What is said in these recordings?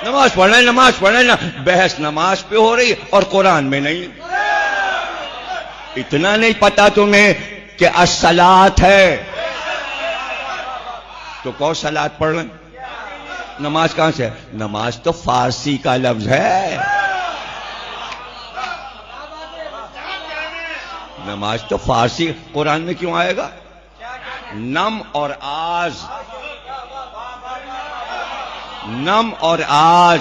نماز پڑھنا نا، بحث نماز پہ ہو رہی اور قرآن میں نہیں۔ اتنا نہیں پتا تمہیں کہ الصلاۃ ہے تو کون صلاۃ پڑھ رہے؟ نماز کہاں سے ہے؟ نماز تو فارسی کا لفظ ہے، نماز تو فارسی، قرآن میں کیوں آئے گا؟ نم اور آز، نم اور آج،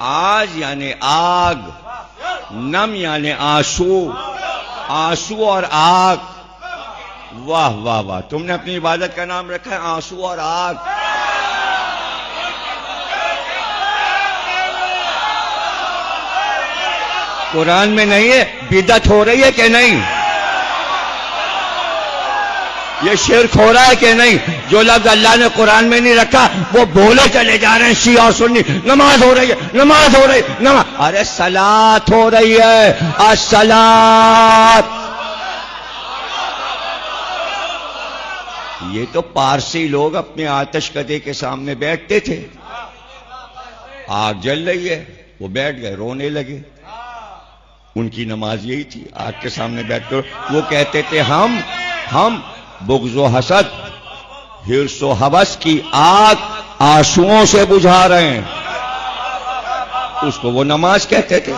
آج یعنی آگ، نم یعنی آنسو، آنسو اور آگ۔ واہ واہ واہ، تم نے اپنی عبادت کا نام رکھا ہے آنسو اور آگ۔ قرآن میں نہیں ہے، بدعت ہو رہی ہے کہ نہیں؟ یہ شرک ہو رہا ہے کہ نہیں؟ جو لفظ اللہ نے قرآن میں نہیں رکھا وہ بولے چلے جا رہے ہیں شیعہ اور سنی، نماز ہو رہی ہے، نماز ہو رہی ہے، نماز، ارے صلاۃ ہو رہی ہے، الصلاۃ۔ یہ تو پارسی لوگ اپنے آتش کدے کے سامنے بیٹھتے تھے، آگ جل رہی ہے، وہ بیٹھ گئے، رونے لگے۔ ان کی نماز یہی تھی، آگ کے سامنے بیٹھ کر وہ کہتے تھے ہم بغض و حسد، حرص و ہوس کی آگ آنسوؤں سے بجھا رہے ہیں، اس کو وہ نماز کہتے تھے۔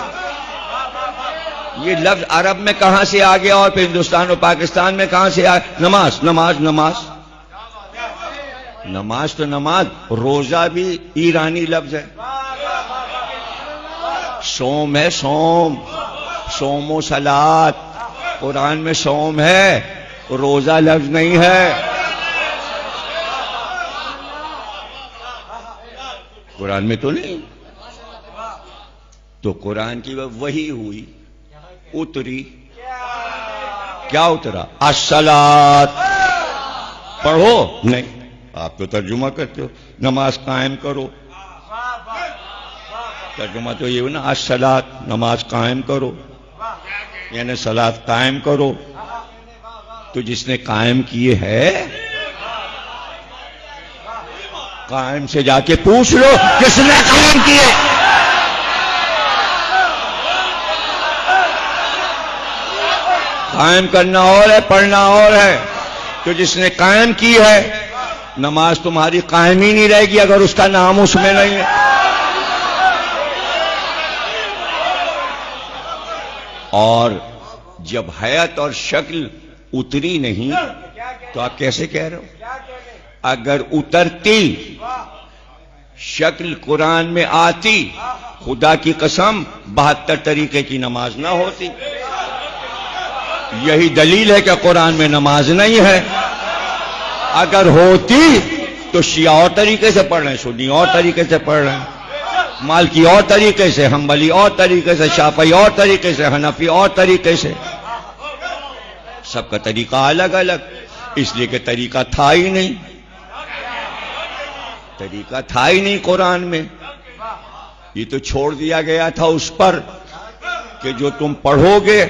یہ لفظ عرب میں کہاں سے آ گیا اور پھر ہندوستان اور پاکستان میں کہاں سے آ گیا؟ نماز نماز نماز نماز تو نماز، روزہ بھی ایرانی لفظ ہے، صوم ہے، صوم و صلاۃ، قرآن میں صوم ہے، روزہ لفظ نہیں ہے۔ قرآن میں تو نہیں، تو قرآن کی وحی ہوئی، اتری، کیا اترا؟ الصلاۃ، پڑھو نہیں، آپ تو ترجمہ کرتے ہو، نماز قائم کرو، ترجمہ تو یہ ہو نا، الصلاۃ، نماز قائم کرو، یعنی صلاۃ قائم کرو۔ تو جس نے قائم کیے ہے، قائم سے جا کے پوچھ لو کس نے قائم کیے۔ قائم کرنا اور ہے، پڑھنا اور ہے۔ تو جس نے قائم کی ہے، نماز تمہاری قائم ہی نہیں رہے گی اگر اس کا نام اس میں نہیں ہے۔ اور جب حیت اور شکل اتری نہیں تو آپ کیسے کہہ رہے ہو؟ اگر اترتی، شکل قرآن میں آتی، خدا کی قسم 72 طریقے کی نماز نہ ہوتی۔ یہی دلیل ہے کہ قرآن میں نماز نہیں ہے۔ اگر ہوتی تو شیعہ اور طریقے سے پڑھ رہے ہیں، سنی اور طریقے سے پڑھ رہے ہیں، مالکی اور طریقے سے، حنبلی اور طریقے سے، شافعی اور طریقے سے، حنفی اور طریقے سے، سب کا طریقہ الگ الگ، اس لیے کہ طریقہ تھا ہی نہیں، طریقہ تھا ہی نہیں قرآن میں۔ یہ تو چھوڑ دیا گیا تھا اس پر کہ جو تم پڑھو گے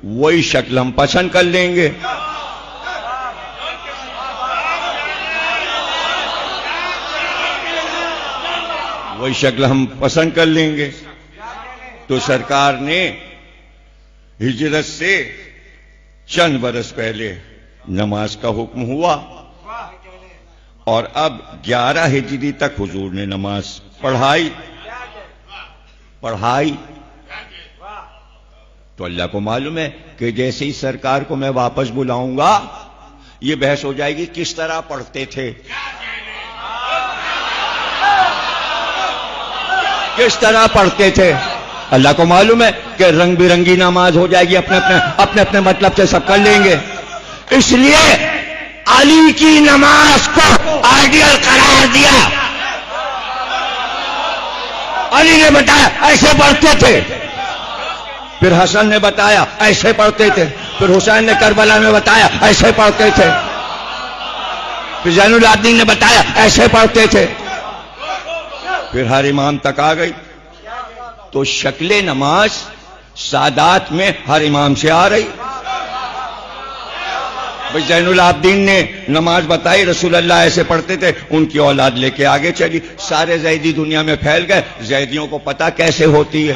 وہی شکل ہم پسند کر لیں گے۔ وہی شکل ہم پسند کر لیں گے۔ تو سرکار نے ہجرت سے چند برس پہلے نماز کا حکم ہوا، اور اب 11 ہجری تک حضور نے نماز پڑھائی۔ تو اللہ کو معلوم ہے کہ جیسے ہی سرکار کو میں واپس بلاؤں گا یہ بحث ہو جائے گی کس طرح پڑھتے تھے، کس طرح پڑھتے تھے۔ اللہ کو معلوم ہے کہ رنگ برنگی نماز ہو جائے گی، اپنے مطلب سے سب کر لیں گے۔ اس لیے علی کی نماز کو آئیڈیل قرار دیا۔ علی نے بتایا ایسے پڑھتے تھے، پھر حسن نے بتایا ایسے پڑھتے تھے، پھر حسین نے کربلا میں بتایا ایسے پڑھتے تھے، پھر زین العابدین نے بتایا ایسے پڑھتے تھے، پھر ہر امام تک آ گئی۔ تو شکل نماز سادات میں ہر امام سے آ رہی، بھائی زین العابدین نے نماز بتائی، رسول اللہ ایسے پڑھتے تھے، ان کی اولاد لے کے آگے چلی، سارے زیدی دنیا میں پھیل گئے، زیدیوں کو پتہ کیسے ہوتی ہے۔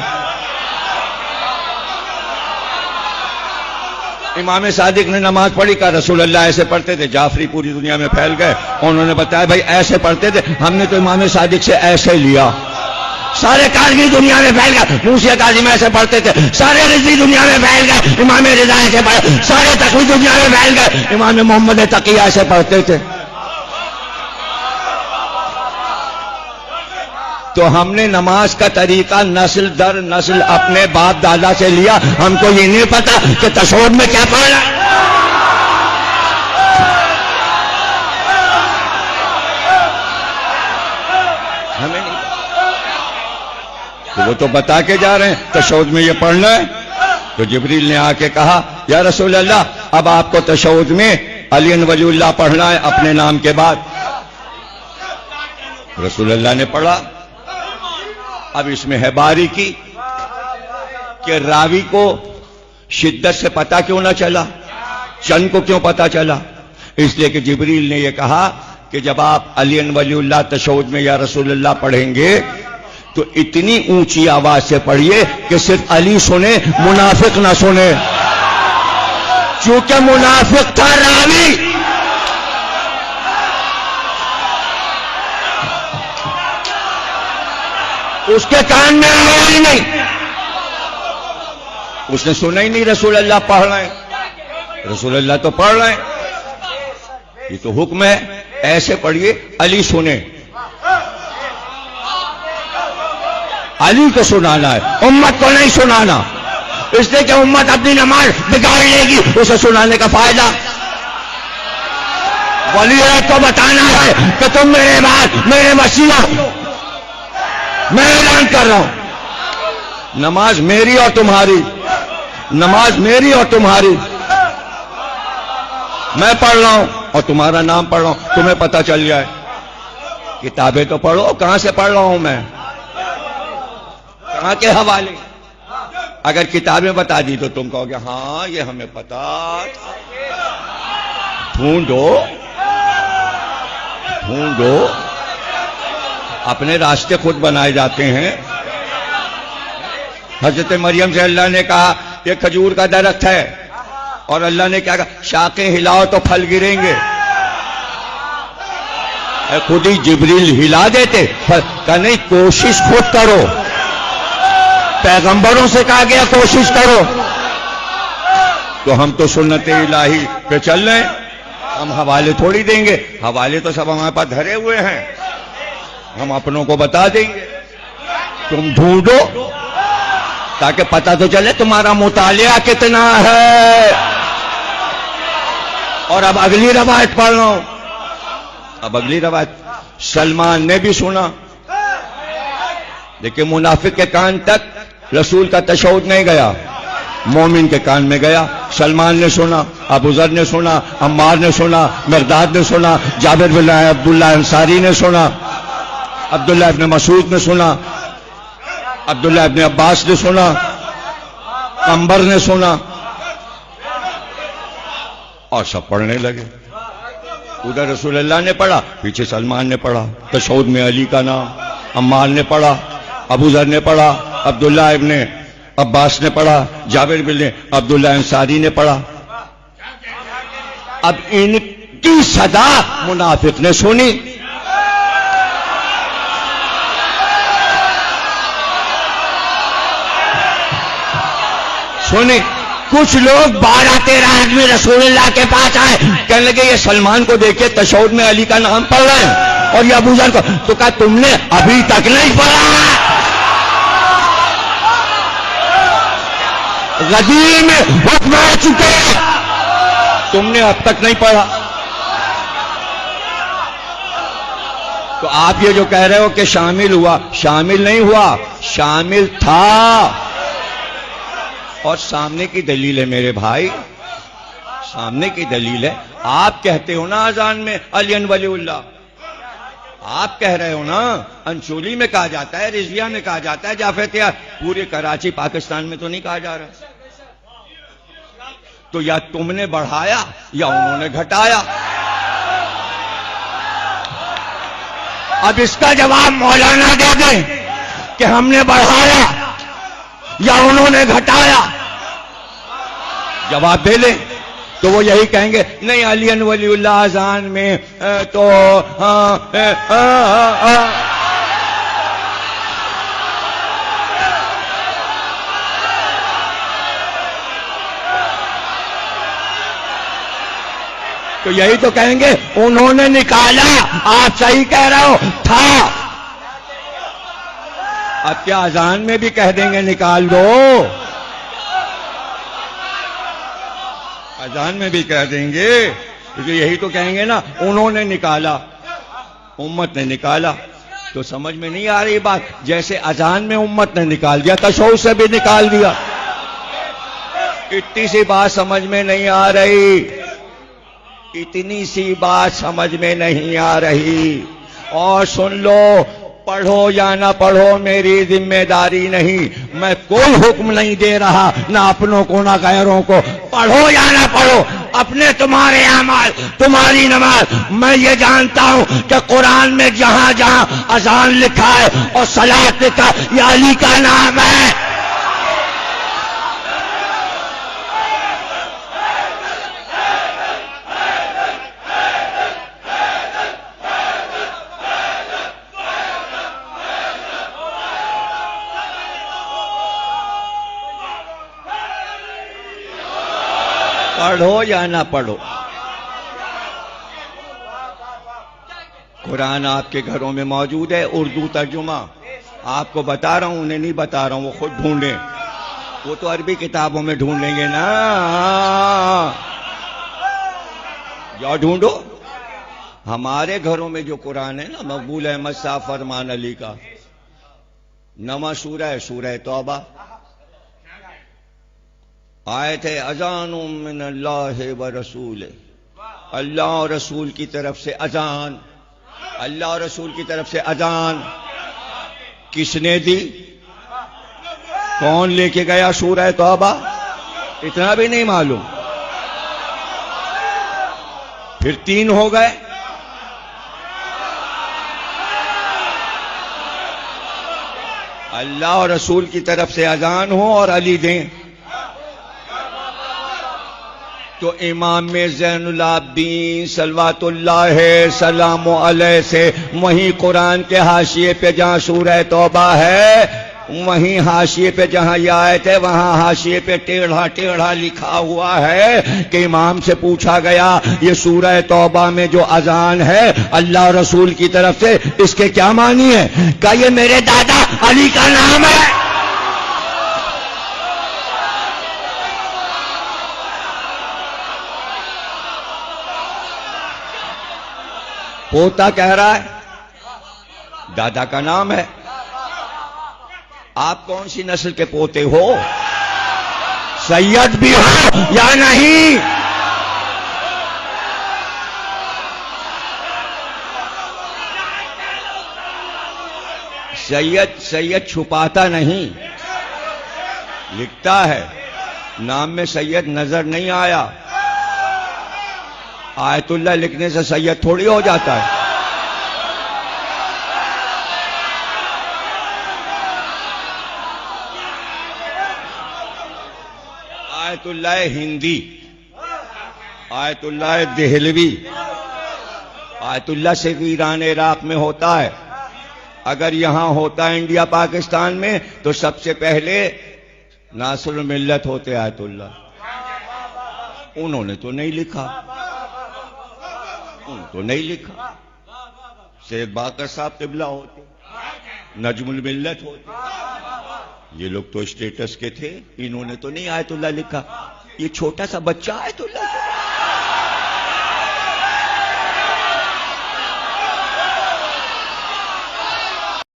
امام صادق نے نماز پڑھی، کہا رسول اللہ ایسے پڑھتے تھے، جعفری پوری دنیا میں پھیل گئے، انہوں نے بتایا بھائی ایسے پڑھتے تھے، ہم نے تو امام صادق سے ایسے لیا۔ سارے کارگی دنیا میں پھیل گئے، موسی کاظم ایسے پڑھتے تھے، سارے رضوی دنیا میں پھیل گئے، امام رضا ایسے پڑھتے، سارے تقوی دنیا میں پھیل گئے، امام محمد تقی ایسے پڑھتے تھے۔ تو ہم نے نماز کا طریقہ نسل در نسل اپنے باپ دادا سے لیا، ہم کو یہ نہیں پتا کہ تشہد میں کیا پڑھنا ہے۔ ہمیں نہیں، تو وہ تو بتا کے جا رہے ہیں تشہد میں یہ پڑھنا ہے۔ تو جبریل نے آ کے کہا یا رسول اللہ اب آپ کو تشہد میں علی ولی اللہ پڑھنا ہے اپنے نام کے بعد۔ رسول اللہ نے پڑھا۔ اب اس میں ہے باریکی کہ راوی کو شدت سے پتا کیوں نہ چلا، چند کو کیوں پتا چلا؟ اس لیے کہ جبریل نے یہ کہا کہ جب آپ علی ولی اللہ تشہد میں یا رسول اللہ پڑھیں گے تو اتنی اونچی آواز سے پڑھیے کہ صرف علی سنے، منافق نہ سنے، چونکہ منافق تھا راوی۔ اس کے کان میں آیا ہی نہیں، اس نے سنا ہی نہیں رسول اللہ پڑھ رہے ہیں، رسول اللہ تو پڑھ رہے ہیں، یہ تو حکم ہے ایسے پڑھیے علی سنے، علی کو سنانا ہے، امت کو نہیں سنانا، اس لیے کہ امت اپنی نماز بگاڑ لے گی، اسے سنانے کا فائدہ۔ ولی کو بتانا ہے کہ تم میرے بعد میرے وسیلہ، میں اعلان کر رہا ہوں نماز میری اور تمہاری، نماز میری اور تمہاری، میں پڑھ رہا ہوں اور تمہارا نام پڑھ رہا ہوں، تمہیں پتہ چل جائے۔ کتابیں تو پڑھو، کہاں سے پڑھ رہا ہوں میں، کہاں کے حوالے؟ اگر کتابیں بتا دی تو تم کہو گے ہاں یہ ہمیں پتا، ڈھونڈو ڈھونڈو، اپنے راستے خود بنائے جاتے ہیں۔ حضرت مریم سے اللہ نے کہا یہ کھجور کا درخت ہے، اور اللہ نے کیا کہا شاخیں ہلاؤ تو پھل گریں گے، خود ہی جبریل ہلا دیتے، کہا نہیں کوشش خود کرو، پیغمبروں سے کہا گیا کوشش کرو، تو ہم تو سنت الہی پہ چل رہے ہیں، ہم حوالے تھوڑی دیں گے، حوالے تو سب ہمارے پاس دھرے ہوئے ہیں، ہم اپنوں کو بتا دیں گے، تم ڈھونڈو تاکہ پتہ تو چلے تمہارا مطالعہ کتنا ہے۔ اور اب اگلی روایت پڑھ رہا ہوں، اب اگلی روایت سلمان نے بھی سنا، لیکن منافق کے کان تک رسول کا تشہد نہیں گیا، مومن کے کان میں گیا۔ سلمان نے سنا، ابو ذر نے سنا، عمار نے سنا، مقداد نے سنا، جابر بن عبداللہ انصاری نے سنا، عبداللہ ابن مسعود نے سنا، عبداللہ ابن عباس نے سنا، عمبر نے سنا، اور سب پڑھنے لگے۔ ادھر رسول اللہ نے پڑھا، پیچھے سلمان نے پڑھا، تشہد میں علی کا نام، عمار نے پڑھا، ابو ذر نے پڑھا، عبداللہ ابن عباس نے پڑھا، جابر بن عبداللہ انصاری نے پڑھا۔ اب ان کی صدا منافق نے سنی، سنی، کچھ لوگ 12-13 آدمی رسول اللہ کے پاس آئے، کہنے لگے یہ سلمان کو دیکھے تشہد میں علی کا نام پڑھ رہے ہیں، اور یہ ابو ذر کو، تو کہا تم نے ابھی تک نہیں پڑھا، غدیر میں حکم آ چکے، تم نے اب تک نہیں پڑھا۔ تو آپ یہ جو کہہ رہے ہو کہ شامل ہوا، شامل نہیں ہوا، شامل تھا، اور سامنے کی دلیل ہے میرے بھائی، سامنے کی دلیل ہے۔ آپ کہتے ہو نا اذان میں علی ولی اللہ، آپ کہہ رہے ہو نا، انشولی میں کہا جاتا ہے، رضویہ میں کہا جاتا ہے، جعفر تیار، پورے کراچی پاکستان میں تو نہیں کہا جا رہا۔ تو یا تم نے بڑھایا یا انہوں نے گھٹایا. اب اس کا جواب مولانا دے دیں کہ ہم نے بڑھایا یا انہوں نے گھٹایا. جواب دے لیں تو وہ یہی کہیں گے نہیں علی ولی اللہ اذان میں تو تو یہی تو کہیں گے انہوں نے نکالا. آپ صحیح کہہ رہے ہو تھا. اب کیا اذان میں بھی کہہ دیں گے نکال دو؟ اذان میں بھی کہہ دیں گے کیونکہ یہی تو کہیں گے نا انہوں نے نکالا امت نے نکالا. تو سمجھ میں نہیں آ رہی بات. جیسے اذان میں امت نے نکال دیا تشہد سے بھی نکال دیا. اتنی سی بات سمجھ میں نہیں آ رہی. اتنی سی بات سمجھ میں نہیں آ رہی. اور سن لو پڑھو یا نہ پڑھو میری ذمہ داری نہیں. میں کوئی حکم نہیں دے رہا نہ اپنوں کو نہ غیروں کو. پڑھو یا نہ پڑھو اپنے تمہارے اعمال تمہاری نماز. میں یہ جانتا ہوں کہ قرآن میں جہاں جہاں اذان لکھا ہے اور صلاۃ لکھا یہ علی کا نام ہے. پڑھو یا نہ پڑھو قرآن آپ کے گھروں میں موجود ہے. اردو ترجمہ آپ کو بتا رہا ہوں انہیں نہیں بتا رہا ہوں. وہ خود ڈھونڈیں. وہ تو عربی کتابوں میں ڈھونڈیں گے نا. یا ڈھونڈو. ہمارے گھروں میں جو قرآن ہے نا مقبول احمد صاحب فرمان علی کا نواں سورہ ہے سورہ توبہ. آیت ہے اذان من اللہ و رسول. اللہ اور رسول کی طرف سے اذان. اللہ اور رسول کی طرف سے اذان کس نے دی؟ کون لے کے گیا سورہ توبہ؟ اتنا بھی نہیں معلوم. پھر 3 ہو گئے. اللہ اور رسول کی طرف سے اذان ہو اور علی دیں تو امام زین العابدین صلوات اللہ سلام علیہ سے وہیں قرآن کے حاشیے پہ جہاں سورہ توبہ ہے وہیں حاشیے پہ جہاں یہ آیت ہے وہاں حاشیے پہ ٹیڑھا ٹیڑھا لکھا ہوا ہے کہ امام سے پوچھا گیا یہ سورہ توبہ میں جو اذان ہے اللہ اور رسول کی طرف سے اس کے کیا معنی ہے؟ کہا یہ میرے دادا علی کا نام ہے. پوتا کہہ رہا ہے دادا کا نام ہے. آپ کون سی نسل کے پوتے ہو؟ سید بھی ہو یا نہیں؟ سید چھپاتا نہیں لکھتا ہے. نام میں سید نظر نہیں آیا. آیت اللہ لکھنے سے سید تھوڑی ہو جاتا ہے. آیت اللہ ہندی آیت اللہ دہلوی آیت اللہ سے ایران عراق میں ہوتا ہے. اگر یہاں ہوتا ہے انڈیا پاکستان میں تو سب سے پہلے ناصر الملت ہوتے آیت اللہ. انہوں نے تو نہیں لکھا. تو نہیں لکھا. سید باقر صاحب قبلہ ہوتے نجم الملت ہوتے. یہ لوگ تو اسٹیٹس کے تھے. انہوں نے تو نہیں آیت اللہ لکھا. یہ چھوٹا سا بچہ آیت اللہ